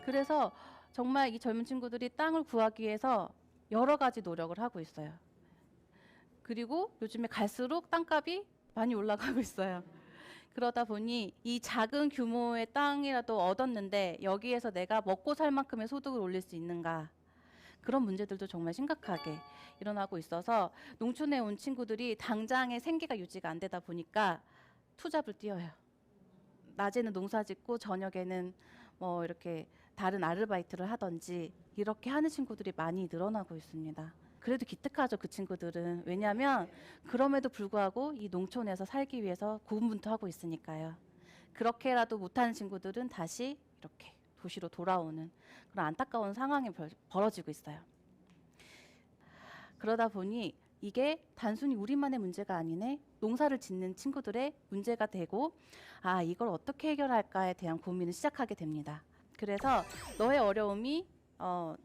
그래서 정말 이 젊은 친구들이 땅을 구하기 위해서 여러 가지 노력을 하고 있어요. 그리고 요즘에 갈수록 땅값이 많이 올라가고 있어요. 그러다 보니 이 작은 규모의 땅이라도 얻었는데 여기에서 내가 먹고 살 만큼의 소득을 올릴 수 있는가. 그런 문제들도 정말 심각하게 일어나고 있어서 농촌에 온 친구들이 당장의 생계가 유지가 안 되다 보니까 투잡을 뛰어요. 낮에는 농사 짓고 저녁에는 뭐 이렇게 다른 아르바이트를 하든지 이렇게 하는 친구들이 많이 늘어나고 있습니다. 그래도 기특하죠, 그 친구들은. 왜냐하면 그럼에도 불구하고 이 농촌에서 살기 위해서 고군분투하고 있으니까요. 그렇게라도 못하는 친구들은 다시 이렇게 도시로 돌아오는 그런 안타까운 상황이 벌어지고 있어요. 그러다 보니 이게 단순히 우리만의 문제가 아니네, 농사를 짓는 친구들의 문제가 되고 아, 이걸 어떻게 해결할까에 대한 고민을 시작하게 됩니다. 그래서 너의 어려움이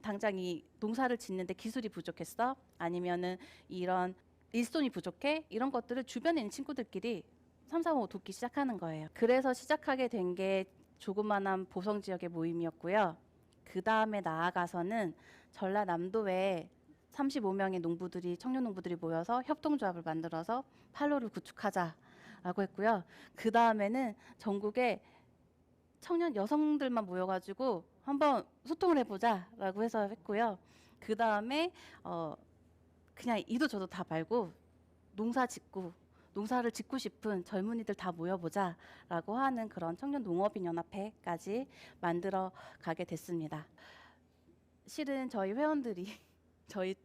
당장 이 농사를 짓는데 기술이 부족했어? 아니면은 이런 일손이 부족해? 이런 것들을 주변에 있는 친구들끼리 삼삼오오 돕기 시작하는 거예요. 그래서 시작하게 된 게 조그만한 보성 지역의 모임이었고요. 그 다음에 나아가서는 전라남도에 35명의 농부들이, 청년 농부들이 모여서 협동조합을 만들어서 팔로를 구축하자라고 했고요. 그 다음에는 전국에 청년 여성들만 모여가지고 한번 소통을 해보자라고 해서 했고요. 그 다음에 그냥 이도 저도 다 말고 농사를 짓고 싶은 젊은이들 다 모여보자라고 하는 그런 청년 농업인 연합회까지 만들어 가게 됐습니다. 실은 저희 회원들이 저희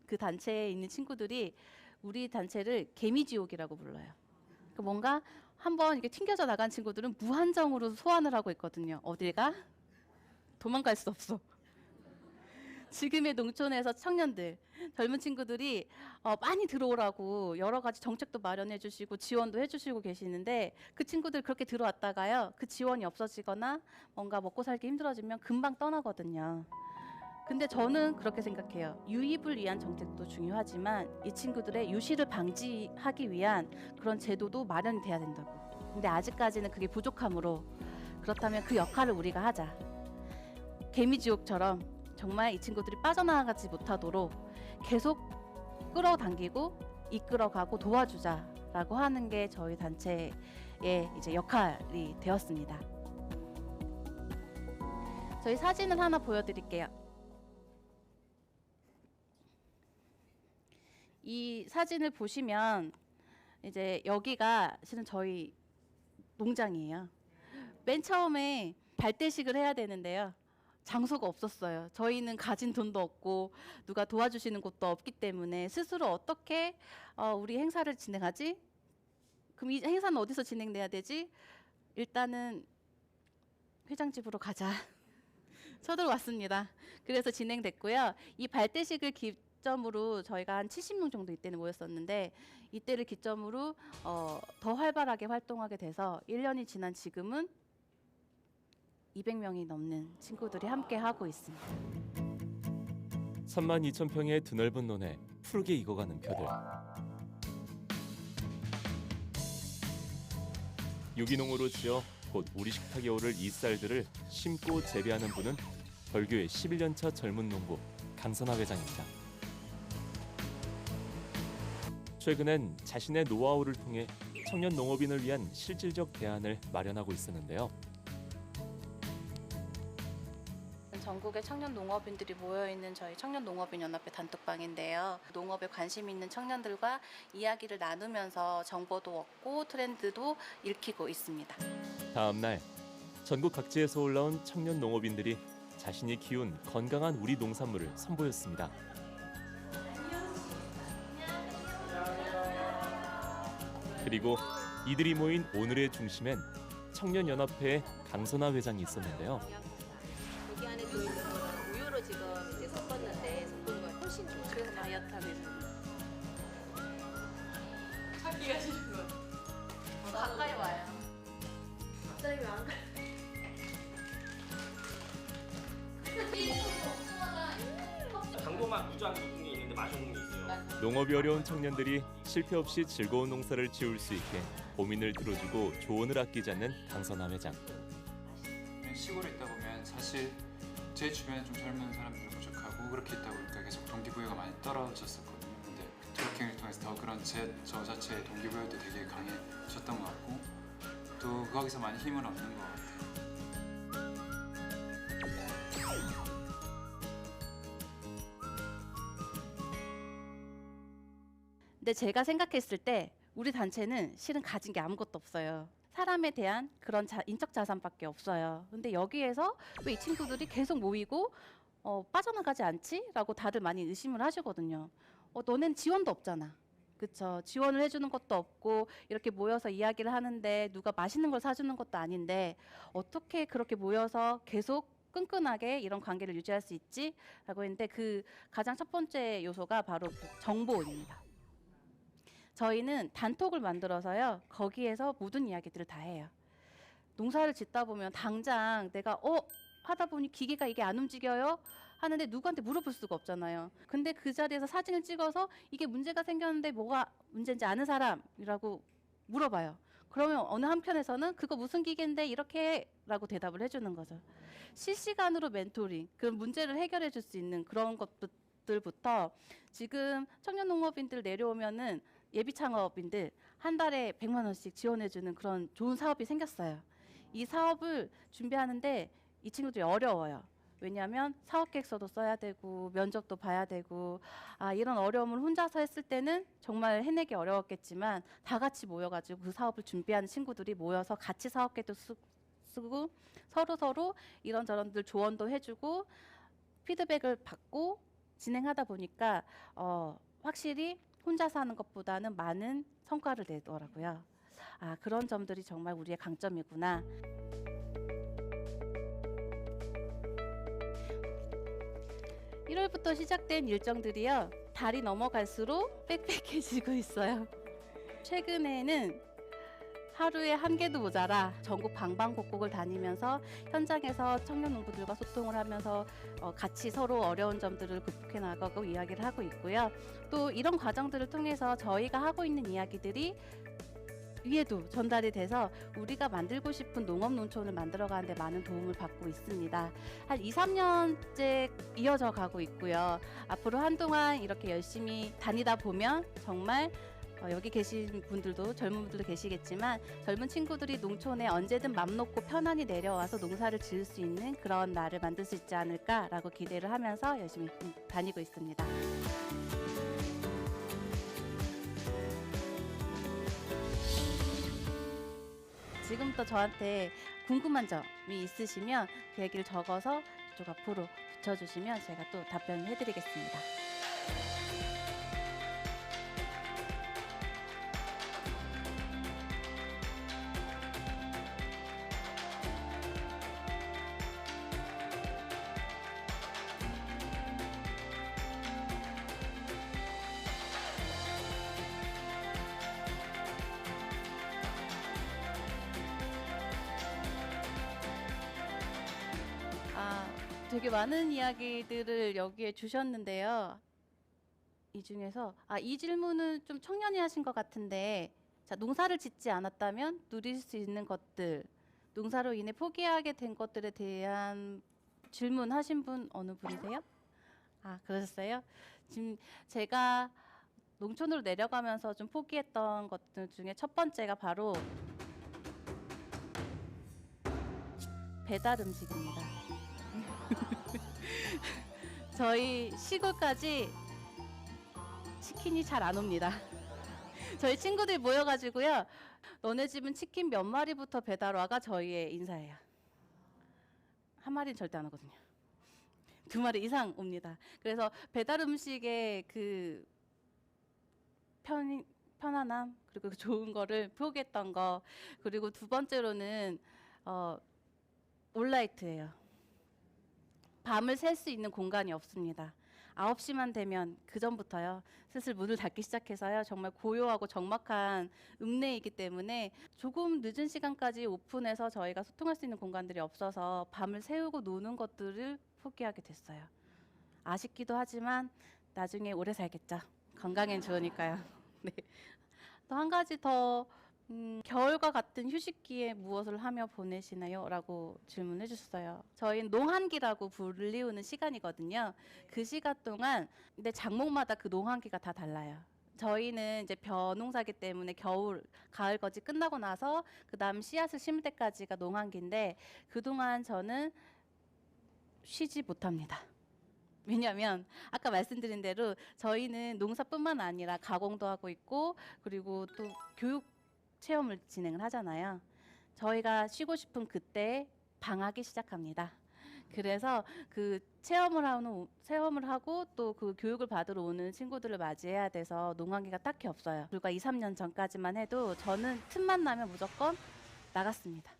그 단체에 있는 친구들이 우리 단체를 개미지옥이라고 불러요. 그러니까 뭔가 한번 이렇게 튕겨져 나간 친구들은 무한정으로 소환을 하고 있거든요. 어딜 가? 도망갈 수 없어. 지금의 농촌에서 청년들, 젊은 친구들이 많이 들어오라고 여러 가지 정책도 마련해 주시고 지원도 해 주시고 계시는데 그 친구들 그렇게 들어왔다가요, 그 지원이 없어지거나 뭔가 먹고 살기 힘들어지면 금방 떠나거든요. 근데 저는 그렇게 생각해요. 유입을 위한 정책도 중요하지만 이 친구들의 유실을 방지하기 위한 그런 제도도 마련이 돼야 된다고. 근데 아직까지는 그게 부족하므로, 그렇다면 그 역할을 우리가 하자. 개미지옥처럼 정말 이 친구들이 빠져나가지 못하도록 계속 끌어당기고 이끌어가고 도와주자 라고 하는 게 저희 단체의 이제 역할이 되었습니다. 저희 사진을 하나 보여드릴게요. 이 사진을 보시면 이제 여기가 실은 저희 농장이에요. 맨 처음에 발대식을 해야 되는데요. 장소가 없었어요. 저희는 가진 돈도 없고 누가 도와주시는 곳도 없기 때문에 스스로 어떻게 우리 행사를 진행하지? 그럼 이 행사는 어디서 진행돼야 되지? 일단은 회장집으로 가자. 쳐들어왔습니다. 그래서 진행됐고요. 이 발대식을 기점으로 저희가 한 70명 정도 이때는 모였었는데 이때를 기점으로 더 활발하게 활동하게 돼서 1년이 지난 지금은 200명이 넘는 친구들이 함께 하고 있습니다. 32,000평의 드넓은 논에 푸르게 익어가는 벼들. 유기농으로 지어 곧 우리 식탁에 오를 이 쌀들을 심고 재배하는 분은 벌교의 11년차 젊은 농부 강선아 회장입니다. 최근엔 자신의 노하우를 통해 청년 농업인을 위한 실질적 대안을 마련하고 있었는데요. 전국의 청년 농업인들이 모여있는 저희 청년농업인연합회 단톡방인데요. 농업에 관심 있는 청년들과 이야기를 나누면서 정보도 얻고 트렌드도 읽히고 있습니다. 다음 날 전국 각지에서 올라온 청년 농업인들이 자신이 키운 건강한 우리 농산물을 선보였습니다. 그리고 이들이 모인 오늘의 중심엔 청년연합회의 강선아 회장이 있었는데요. 여기 안에 들어있는 거는 우유로 지금 이제 섞었는데 섞은 거 훨씬 좋아요. 그래서 다이어트 하면서 찾기가 싫은 거 가까이 와요. 갑자기 왜안 가? 당도만 무주한 부분이 있는데 맛 없는 게 있어요. 농업이 어려운 청년들이 실패 없이 즐거운 농사를 지을 수 있게 고민을 들어주고 조언을 아끼지 않는 강선아 회장. 시골에 있다 보면 사실 제 주변에 좀 젊은 사람들이 부족하고 그렇게 있다 보니까 계속 동기부여가 많이 떨어졌었거든요. 근데 트래킹을 통해서 더 그런 저 자체의 동기부여도 되게 강해졌던 것 같고 또 거기서 많이 힘을 얻는 것 같아요. 근데 제가 생각했을 때 우리 단체는 실은 가진 게 아무것도 없어요. 사람에 대한 그런 인적 자산밖에 없어요. 근데 여기에서 왜 이 친구들이 계속 모이고 빠져나가지 않지? 라고 다들 많이 의심을 하시거든요. 너넨 지원도 없잖아. 그쵸? 지원을 해주는 것도 없고 이렇게 모여서 이야기를 하는데 누가 맛있는 걸 사주는 것도 아닌데 어떻게 그렇게 모여서 계속 끈끈하게 이런 관계를 유지할 수 있지? 라고 했는데 그 가장 첫 번째 요소가 바로 정보입니다. 저희는 단톡을 만들어서요. 거기에서 모든 이야기들을 다 해요. 농사를 짓다 보면 당장 내가 하다 보니 기계가 이게 안 움직여요? 하는데 누구한테 물어볼 수가 없잖아요. 근데 그 자리에서 사진을 찍어서 이게 문제가 생겼는데 뭐가 문제인지 아는 사람이라고 물어봐요. 그러면 어느 한편에서는 그거 무슨 기계인데 이렇게 해? 라고 대답을 해주는 거죠. 실시간으로 멘토링, 그 문제를 해결해 줄 수 있는 그런 것들부터 지금 청년 농업인들 내려오면은 예비 창업인들 한 달에 100만 원씩 지원해주는 그런 좋은 사업이 생겼어요. 이 사업을 준비하는데 이 친구들이 어려워요. 왜냐하면 사업 계획서도 써야 되고 면접도 봐야 되고 이런 어려움을 혼자서 했을 때는 정말 해내기 어려웠겠지만 다 같이 모여가지고 그 사업을 준비하는 친구들이 모여서 같이 사업 계획도 쓰고 서로 이런저런들 조언도 해주고 피드백을 받고 진행하다 보니까 확실히 혼자서 하는 것보다는 많은 성과를 내더라고요. 그런 점들이 정말 우리의 강점이구나. (1월부터) 시작된 일정들이요. 달이 넘어갈수록 빽빽해지고 있어요. 최근에는 하루에 한 개도 모자라 전국 방방곡곡을 다니면서 현장에서 청년 농부들과 소통을 하면서 같이 서로 어려운 점들을 극복해 나가고 이야기를 하고 있고요. 또 이런 과정들을 통해서 저희가 하고 있는 이야기들이 위에도 전달이 돼서 우리가 만들고 싶은 농업 농촌을 만들어가는 데 많은 도움을 받고 있습니다. 한 2, 3년째 이어져 가고 있고요. 앞으로 한동안 이렇게 열심히 다니다 보면 정말 여기 계신 분들도 젊은 분들도 계시겠지만 젊은 친구들이 농촌에 언제든 맘 놓고 편안히 내려와서 농사를 지을 수 있는 그런 날을 만들 수 있지 않을까라고 기대를 하면서 열심히 다니고 있습니다. 지금부터 저한테 궁금한 점이 있으시면 그 얘기를 적어서 이쪽 앞으로 붙여주시면 제가 또 답변을 해드리겠습니다. 되게 많은 이야기들을 여기에 주셨는데요. 이 중에서 이 질문은 좀 청년이 하신 것 같은데, 자, 농사를 짓지 않았다면 누릴 수 있는 것들, 농사로 인해 포기하게 된 것들에 대한 질문하신 분 어느 분이세요? 그러셨어요? 지금 제가 농촌으로 내려가면서 좀 포기했던 것들 중에 첫 번째가 바로 배달 음식입니다. 저희 시골까지 치킨이 잘 안 옵니다. 저희 친구들 모여가지고요. 너네 집은 치킨 몇 마리부터 배달 와가 저희의 인사예요. 한 마리는 절대 안 오거든요. 2마리 이상 옵니다. 그래서 배달 음식의 그 편안함 그리고 그 좋은 거를 포기했던 거. 그리고 두 번째로는 올라이트예요. 밤을 샐 수 있는 공간이 없습니다. 9시만 되면 그 전부터요. 슬슬 문을 닫기 시작해서요. 정말 고요하고 적막한 읍내이기 때문에 조금 늦은 시간까지 오픈해서 저희가 소통할 수 있는 공간들이 없어서 밤을 새우고 노는 것들을 포기하게 됐어요. 아쉽기도 하지만 나중에 오래 살겠죠. 건강엔 좋으니까요. 네. 또 한 가지 더 겨울과 같은 휴식기에 무엇을 하며 보내시나요? 라고 질문해 주셨어요. 저희는 농한기라고 불리우는 시간이거든요. 그 시간 동안 근데 작목마다 그 농한기가 다 달라요. 저희는 이제 벼농사기 때문에 겨울, 가을 거지 끝나고 나서 그다음 씨앗을 심을 때까지가 농한기인데 그동안 저는 쉬지 못합니다. 왜냐하면 아까 말씀드린 대로 저희는 농사뿐만 아니라 가공도 하고 있고 그리고 또 교육 체험을 진행을 하잖아요. 저희가 쉬고 싶은 그때 방학이 시작합니다. 그래서 그 체험을 하고 또 그 교육을 받으러 오는 친구들을 맞이해야 돼서 농한기가 딱히 없어요. 불과 2, 3년 전까지만 해도 저는 틈만 나면 무조건 나갔습니다.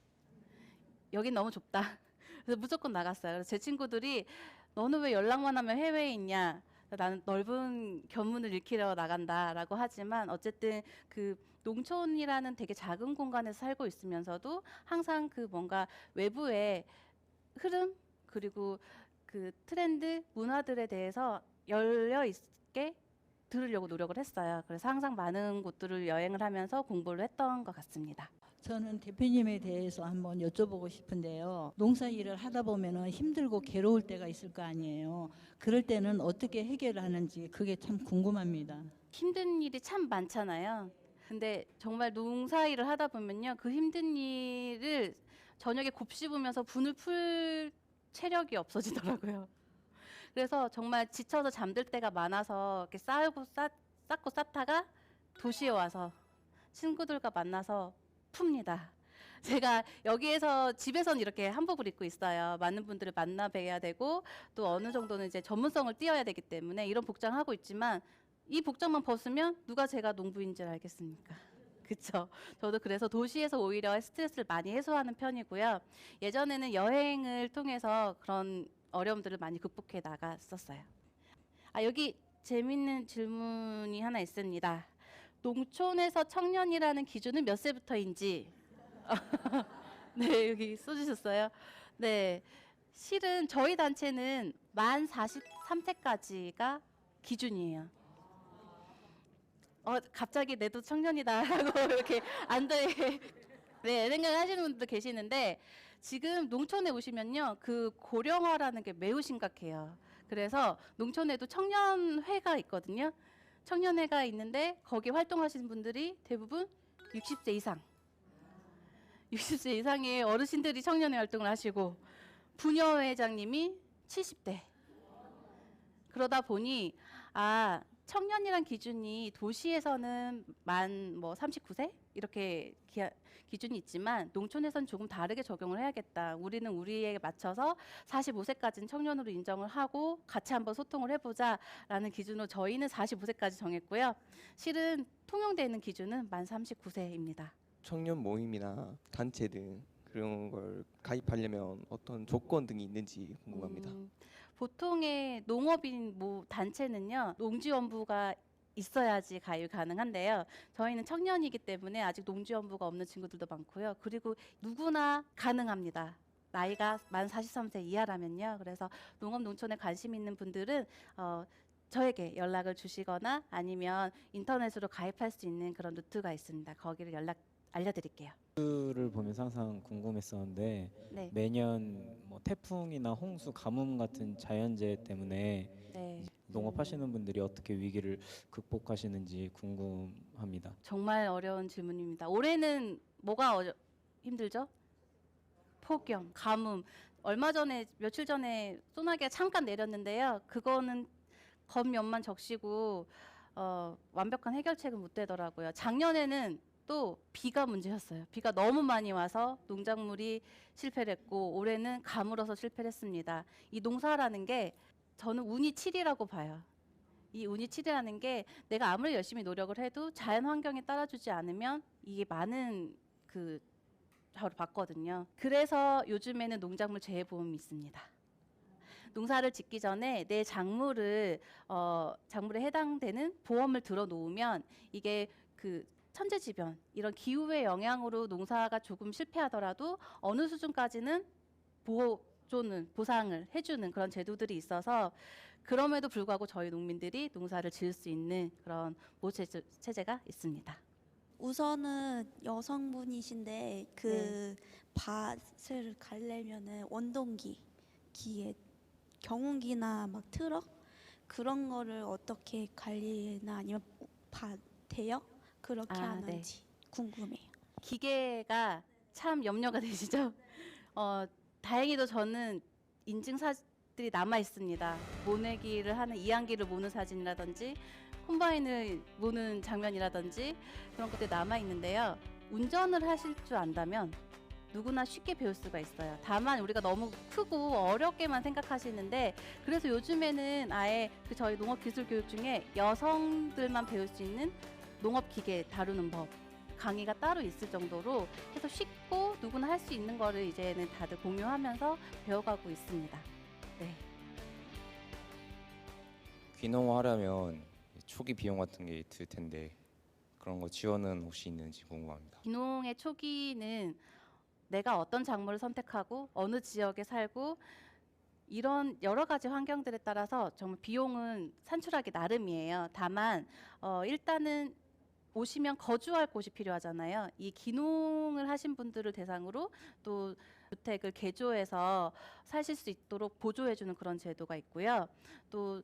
여긴 너무 좁다. 그래서 무조건 나갔어요. 그래서 제 친구들이 너는 왜 연락만 하면 해외에 있냐? 나는 넓은 견문을 익히러 나간다라고 하지만 어쨌든 그 농촌이라는 되게 작은 공간에서 살고 있으면서도 항상 그 뭔가 외부의 흐름 그리고 그 트렌드 문화들에 대해서 열려 있게 들으려고 노력을 했어요. 그래서 항상 많은 곳들을 여행을 하면서 공부를 했던 것 같습니다. 저는 대표님에 대해서 한번 여쭤보고 싶은데요. 농사 일을 하다 보면은 힘들고 괴로울 때가 있을 거 아니에요. 그럴 때는 어떻게 해결하는지 그게 참 궁금합니다. 힘든 일이 참 많잖아요. 근데 정말 농사 일을 하다 보면요. 그 힘든 일을 저녁에 곱씹으면서 분을 풀 체력이 없어지더라고요. 그래서 정말 지쳐서 잠들 때가 많아서 이렇게 쌓고 쌓다가 도시에 와서 친구들과 만나서 풉니다. 제가 여기에서 집에서는 이렇게 한복을 입고 있어요. 많은 분들을 만나 뵈야 되고 또 어느 정도는 이제 전문성을 띄어야 되기 때문에 이런 복장을 하고 있지만 이 복장만 벗으면 누가 제가 농부인 줄 알겠습니까? 그렇죠. 저도 그래서 도시에서 오히려 스트레스를 많이 해소하는 편이고요. 예전에는 여행을 통해서 그런 어려움들을 많이 극복해 나갔었어요. 여기 재밌는 질문이 하나 있습니다. 농촌에서 청년이라는 기준은 몇 세부터인지 네, 여기 써주셨어요. 네, 실은 저희 단체는 만 43세까지가 기준이에요. 갑자기 내도 청년이다라고 이렇게 안돼 네, 생각하시는 분도 계시는데 지금 농촌에 오시면요, 그 고령화라는 게 매우 심각해요. 그래서 농촌에도 청년회가 있거든요. 청년회가 있는데 거기 활동하시는 분들이 대부분 60세 이상. 60세 이상의 어르신들이 청년회 활동을 하시고 부녀회장님이 70대. 그러다 보니 청년이란 기준이 도시에서는 만 39세 이렇게 기준이 있지만 농촌에서는 조금 다르게 적용을 해야겠다. 우리는 우리에 맞춰서 45세까지는 청년으로 인정을 하고 같이 한번 소통을 해보자라는 기준으로 저희는 45세까지 정했고요. 실은 통용되어 있는 기준은 만 39세입니다. 청년 모임이나 단체 등 그런 걸 가입하려면 어떤 조건 등이 있는지 궁금합니다. 보통의 농업인 단체는요, 농지원부가 있어야지 가입 가능한데요. 저희는 청년이기 때문에 아직 농지원부가 없는 친구들도 많고요. 그리고 누구나 가능합니다. 나이가 만 43세 이하라면요. 그래서 농업 농촌에 관심 있는 분들은 저에게 연락을 주시거나 아니면 인터넷으로 가입할 수 있는 그런 루트가 있습니다. 거기를 알려드릴게요. 를 보면서 항상 궁금했었는데 네. 매년 뭐 태풍이나 홍수, 가뭄 같은 자연재해 때문에 네. 농업하시는 분들이 어떻게 위기를 극복하시는지 궁금합니다. 정말 어려운 질문입니다. 올해는 뭐가 힘들죠? 폭염, 가뭄. 며칠 전에 소나기가 잠깐 내렸는데요. 그거는 겉면만 적시고 완벽한 해결책은 못 되더라고요. 작년에는 또 비가 문제였어요. 비가 너무 많이 와서 농작물이 실패를 했고 올해는 가물어서 실패를 했습니다. 이 농사라는 게 저는 운이 7이라고 봐요. 이 운이 7이라는 게 내가 아무리 열심히 노력을 해도 자연 환경에 따라주지 않으면 이게 많은 저를 봤거든요. 그래서 요즘에는 농작물 재해보험이 있습니다. 농사를 짓기 전에 내 작물에 해당되는 보험을 들어놓으면 이게 천재지변 이런 기후의 영향으로 농사가 조금 실패하더라도 어느 수준까지는 보상을 해주는 그런 제도들이 있어서 그럼에도 불구하고 저희 농민들이 농사를 지을 수 있는 그런 보호 체제가 있습니다. 우선은 여성분이신데 밭을 갈려면은 원동기에 경운기나 막 트럭 그런 거를 어떻게 관리나 아니면 밭에요? 그렇게 하는지 궁금해요. 기계가 참 염려가 되시죠? 다행히도 저는 인증사들이 남아 있습니다. 모내기를 하는 이항기를 모는 사진이라든지 콤바인을 모는 장면이라든지 그런 것들이 남아 있는데요. 운전을 하실 줄 안다면 누구나 쉽게 배울 수가 있어요. 다만 우리가 너무 크고 어렵게만 생각하시는데 그래서 요즘에는 아예 저희 농업기술교육 중에 여성들만 배울 수 있는 농업기계 다루는 법 강의가 따로 있을 정도로 해서 쉽고 누구나 할 수 있는 거를 이제는 다들 공유하면서 배워가고 있습니다. 네. 귀농하려면 초기 비용 같은 게 들 텐데 그런 거 지원은 혹시 있는지 궁금합니다. 귀농의 초기는 내가 어떤 작물을 선택하고 어느 지역에 살고 이런 여러 가지 환경들에 따라서 정말 비용은 산출하기 나름이에요. 다만 일단은 오시면 거주할 곳이 필요하잖아요. 이 귀농을 하신 분들을 대상으로 또 주택을 개조해서 사실 수 있도록 보조해주는 그런 제도가 있고요. 또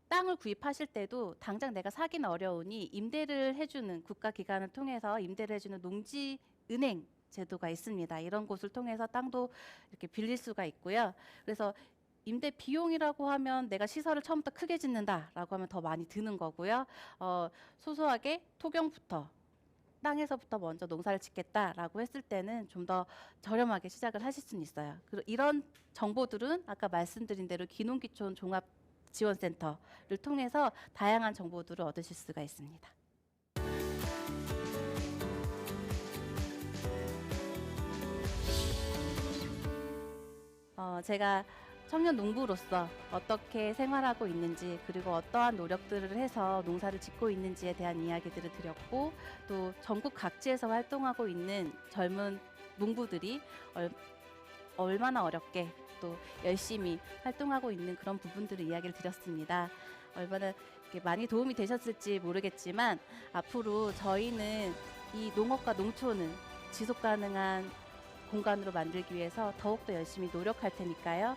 땅을 구입하실 때도 당장 내가 사기는 어려우니 임대를 해주는 국가기관을 통해서 임대를 해주는 농지은행 제도가 있습니다. 이런 곳을 통해서 땅도 이렇게 빌릴 수가 있고요. 그래서 임대 비용이라고 하면 내가 시설을 처음부터 크게 짓는다라고 하면 더 많이 드는 거고요. 소소하게 토경부터 땅에서부터 먼저 농사를 짓겠다라고 했을 때는 좀 더 저렴하게 시작을 하실 수는 있어요. 그리고 이런 정보들은 아까 말씀드린 대로 귀농귀촌 종합지원센터를 통해서 다양한 정보들을 얻으실 수가 있습니다. 제가 청년 농부로서 어떻게 생활하고 있는지 그리고 어떠한 노력들을 해서 농사를 짓고 있는지에 대한 이야기들을 드렸고 또 전국 각지에서 활동하고 있는 젊은 농부들이 얼마나 어렵게 또 열심히 활동하고 있는 그런 부분들을 이야기를 드렸습니다. 얼마나 많이 도움이 되셨을지 모르겠지만 앞으로 저희는 이 농업과 농촌을 지속가능한 공간으로 만들기 위해서 더욱더 열심히 노력할 테니까요.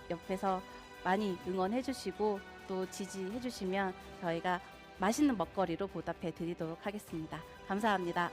옆에서 많이 응원해 주시고 또 지지해 주시면 저희가 맛있는 먹거리로 보답해 드리도록 하겠습니다. 감사합니다.